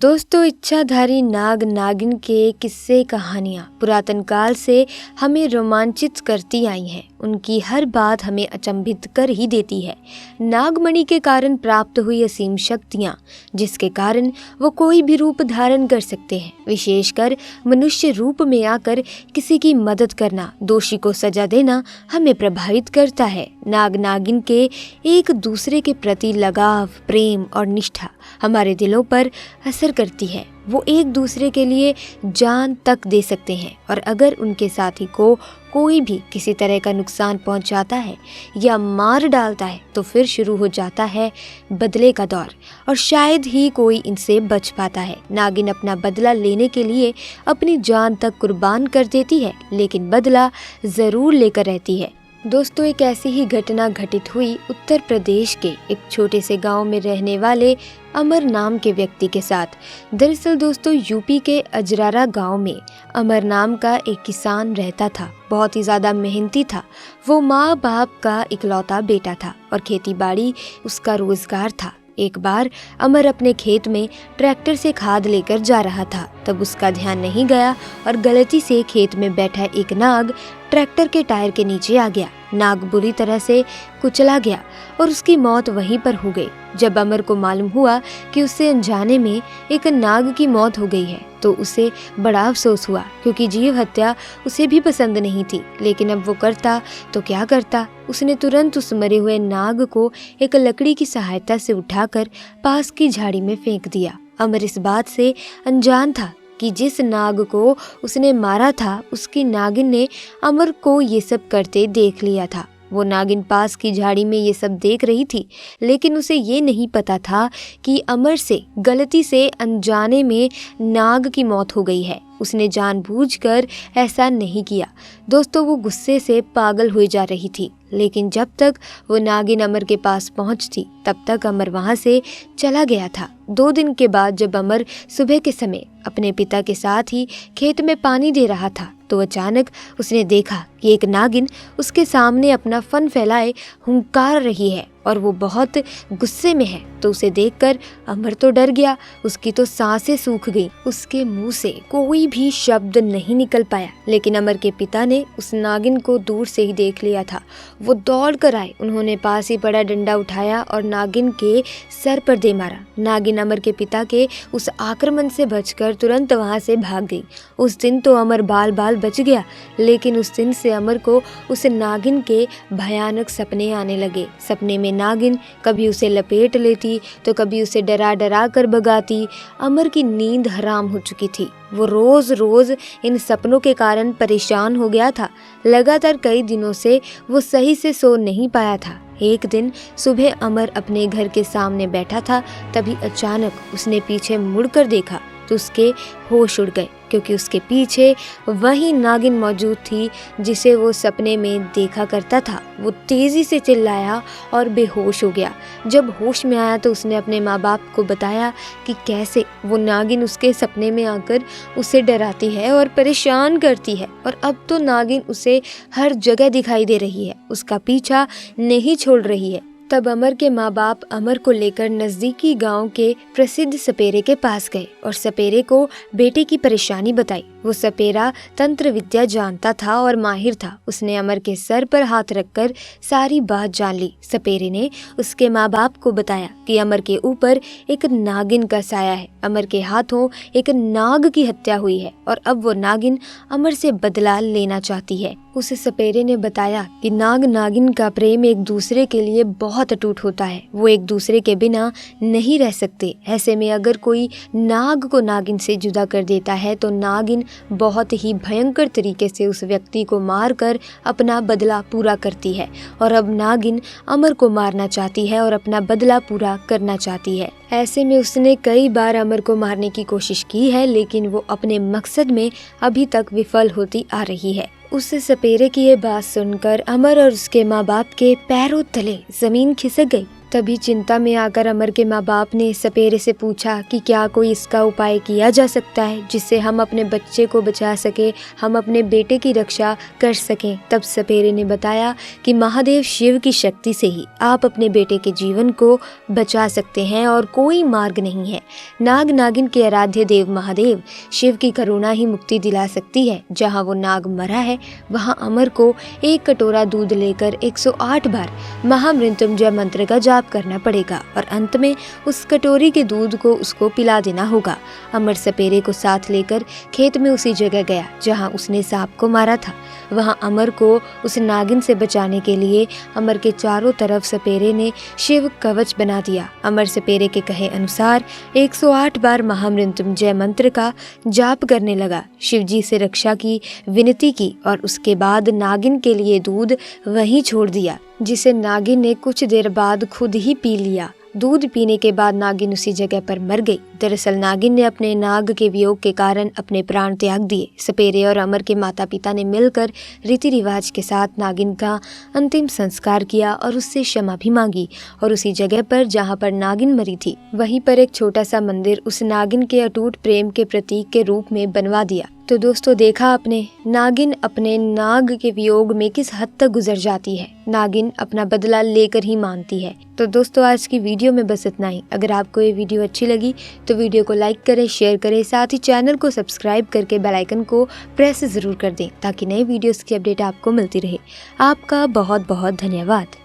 दोस्तों, इच्छाधारी नाग नागिन के किस्से कहानियाँ पुरातन काल से हमें रोमांचित करती आई हैं। उनकी हर बात हमें अचंभित कर ही देती है। नागमणि के कारण प्राप्त हुई असीम शक्तियाँ, जिसके कारण वो कोई भी रूप धारण कर सकते हैं। विशेषकर मनुष्य रूप में आकर किसी की मदद करना, दोषी को सजा देना हमें प्रभावित करता है। नाग नागिन के एक दूसरे के प्रति लगाव, प्रेम और निष्ठा हमारे दिलों पर असर करती है। वो एक दूसरे के लिए जान तक दे सकते हैं, और अगर उनके साथी को कोई भी किसी तरह का नुकसान पहुंचाता है या मार डालता है तो फिर शुरू हो जाता है बदले का दौर, और शायद ही कोई इनसे बच पाता है। नागिन अपना बदला लेने के लिए अपनी जान तक कुर्बान कर देती है, लेकिन बदला ज़रूर लेकर रहती है। दोस्तों, एक ऐसी ही घटना घटित हुई उत्तर प्रदेश के एक छोटे से गांव में रहने वाले अमर नाम के व्यक्ति के साथ। दरअसल दोस्तों, यूपी के अजरारा गांव में अमर नाम का एक किसान रहता था। बहुत ही ज़्यादा मेहनती था। वो माँ बाप का इकलौता बेटा था और खेती बाड़ी उसका रोजगार था। एक बार अमर अपने खेत में ट्रैक्टर से खाद लेकर जा रहा था। तब उसका ध्यान नहीं गया और गलती से खेत में बैठा एक नाग ट्रैक्टर के टायर के नीचे आ गया। नाग बुरी तरह से कुचला गया और उसकी मौत वहीं पर हो गई। जब अमर को मालूम हुआ कि उससे अनजाने में एक नाग की मौत हो गई है तो उसे बड़ा अफसोस हुआ, क्योंकि जीव हत्या उसे भी पसंद नहीं थी। लेकिन अब वो करता तो क्या करता। उसने तुरंत उस मरे हुए नाग को एक लकड़ी की सहायता से उठाकर पास की झाड़ी में फेंक दिया। अमर इस बात से अनजान था कि जिस नाग को उसने मारा था उसकी नागिन ने अमर को ये सब करते देख लिया था। वो नागिन पास की झाड़ी में ये सब देख रही थी, लेकिन उसे ये नहीं पता था कि अमर से गलती से अनजाने में नाग की मौत हो गई है। उसने जानबूझकर ऐसा नहीं किया। दोस्तों, वो गुस्से से पागल हुई जा रही थी, लेकिन जब तक वो नागिन अमर के पास पहुंचती तब तक अमर वहां से चला गया था। 2 दिन के बाद जब अमर सुबह के समय अपने पिता के साथ ही खेत में पानी दे रहा था तो अचानक उसने देखा कि एक नागिन उसके सामने अपना फन फैलाए हुंकार रही है और वो बहुत गुस्से में है। तो उसे देखकर अमर तो डर गया। उसकी तो सांसें सूख गई। उसके मुंह से कोई भी शब्द नहीं निकल पाया। लेकिन अमर के पिता ने उस नागिन को दूर से ही देख लिया था। वो दौड़ कर आए। उन्होंने पास ही पड़ा डंडा उठाया और नागिन के सर पर दे मारा। नागिन अमर के पिता के उस आक्रमण से बचकर तुरंत वहां से भाग गई। उस दिन तो अमर बाल बाल बच गया, लेकिन उस दिन से अमर को उस नागिन के भयानक सपने आने लगे। सपने में नागिन कभी उसे लपेट लेती तो कभी उसे डरा डरा कर भगाती। अमर की नींद हराम हो चुकी थी। वो रोज रोज इन सपनों के कारण परेशान हो गया था। लगातार कई दिनों से वो सही से सो नहीं पाया था। एक दिन सुबह अमर अपने घर के सामने बैठा था, तभी अचानक उसने पीछे मुड़कर देखा तो उसके होश उड़ गए, क्योंकि उसके पीछे वही नागिन मौजूद थी जिसे वो सपने में देखा करता था। वो तेजी से चिल्लाया और बेहोश हो गया। जब होश में आया तो उसने अपने माँ बाप को बताया कि कैसे वो नागिन उसके सपने में आकर उसे डराती है और परेशान करती है, और अब तो नागिन उसे हर जगह दिखाई दे रही है, उसका पीछा नहीं छोड़ रही है। तब अमर के माँ बाप अमर को लेकर नजदीकी गांव के प्रसिद्ध सपेरे के पास गए और सपेरे को बेटे की परेशानी बताई। वो सपेरा तंत्र विद्या जानता था और माहिर था। उसने अमर के सर पर हाथ रखकर सारी बात जान ली। सपेरे ने उसके माँ बाप को बताया कि अमर के ऊपर एक नागिन का साया है। अमर के हाथों एक नाग की हत्या हुई है और अब वो नागिन अमर से बदला लेना चाहती है। उस सपेरे ने बताया कि नाग नागिन का प्रेम एक दूसरे के लिए बहुत अटूट होता है। वो एक दूसरे के बिना नहीं रह सकते। ऐसे में अगर कोई नाग को नागिन से जुदा कर देता है तो नागिन बहुत ही भयंकर तरीके से उस व्यक्ति को मारकर अपना बदला पूरा करती है, और अब नागिन अमर को मारना चाहती है और अपना बदला पूरा करना चाहती है। ऐसे में उसने कई बार अमर को मारने की कोशिश की है, लेकिन वो अपने मकसद में अभी तक विफल होती आ रही है। उस सपेरे की ये बात सुनकर अमर और उसके माँ बाप के पैरों तले जमीन खिसक गई। तभी चिंता में आकर अमर के माँ बाप ने सपेरे से पूछा कि क्या कोई इसका उपाय किया जा सकता है जिससे हम अपने बच्चे को बचा सके, हम अपने बेटे की रक्षा कर सकें। तब सपेरे ने बताया कि महादेव शिव की शक्ति से ही आप अपने बेटे के जीवन को बचा सकते हैं और कोई मार्ग नहीं है। नाग नागिन के आराध्य देव महादेव शिव की करुणा ही मुक्ति दिला सकती है। जहाँ वो नाग मरा है वहाँ अमर को एक कटोरा दूध लेकर 108 बार महामृत्युंजय मंत्र का जाप करना पड़ेगा और अंत में उस कटोरी के दूध को उसको पिला देना होगा। अमर सपेरे को साथ लेकर खेत में उसी जगह गया जहां उसने सांप को मारा था। वहां अमर को उस नागिन से बचाने के लिए अमर के चारों तरफ सपेरे ने शिव कवच बना दिया। अमर सपेरे के कहे अनुसार 108 बार महामृत्युंजय मंत्र का जाप करने लगा, शिवजी से रक्षा की विनती की और उसके बाद नागिन के लिए दूध वहीं छोड़ दिया, जिसे नागिन ने कुछ देर बाद खुद ही पी लिया। दूध पीने के बाद नागिन उसी जगह पर मर गई। दरअसल नागिन ने अपने नाग के वियोग के कारण अपने प्राण त्याग दिए। सपेरे और अमर के माता पिता ने मिलकर रीति रिवाज के साथ नागिन का अंतिम संस्कार किया और उससे क्षमा भी मांगी और उसी जगह पर जहां पर नागिन मरी थी वहीं पर एक छोटा सा मंदिर उस नागिन के अटूट प्रेम के प्रतीक के रूप में बनवा दिया। तो दोस्तों देखा आपने, नागिन अपने नाग के वियोग में किस हद तक गुजर जाती है। नागिन अपना बदला लेकर ही मानती है। तो दोस्तों आज की वीडियो में बस इतना ही। अगर आपको ये वीडियो अच्छी लगी तो वीडियो को लाइक करें, शेयर करें, साथ ही चैनल को सब्सक्राइब करके बेल आइकन को प्रेस जरूर कर दें ताकि नए वीडियोस की अपडेट आपको मिलती रहे। आपका बहुत बहुत धन्यवाद।